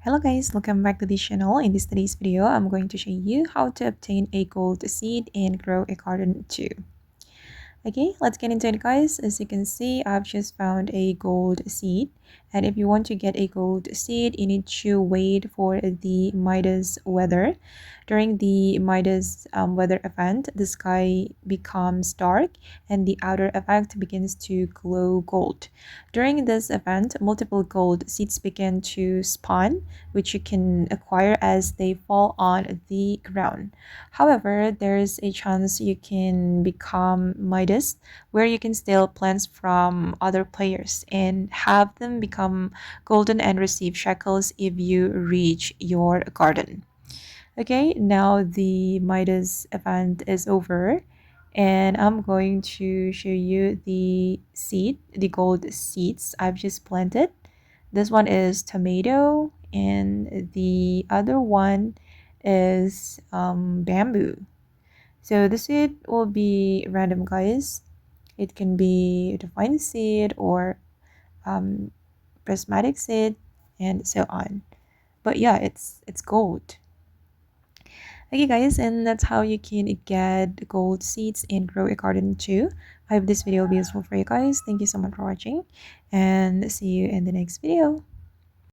Hello guys, welcome back to this channel. In today's video, I'm going to show you how to obtain a gold seed and grow a garden too. Okay, let's get into it guys. As you can see, I've just found a gold seed. And if you want to get a gold seed, you need to wait for the Midas weather. During the Midas weather event, the sky becomes dark and the outer effect begins to glow gold. During this event, multiple gold seeds begin to spawn, which you can acquire as they fall on the ground. However, there's a chance you can become Midas, where you can steal plants from other players and have them become golden and receive shackles if you reach your garden. Okay, now the Midas event is over, and I'm going to show you the gold seeds I've just planted. This one is tomato, and the other one is bamboo. So the seed will be random, guys. It can be divine seed or um, prismatic seed, and so on. But yeah, it's gold. Okay, guys, and that's how you can get gold seeds and grow a garden too. I hope this video will be useful for you guys. Thank you so much for watching, and see you in the next video.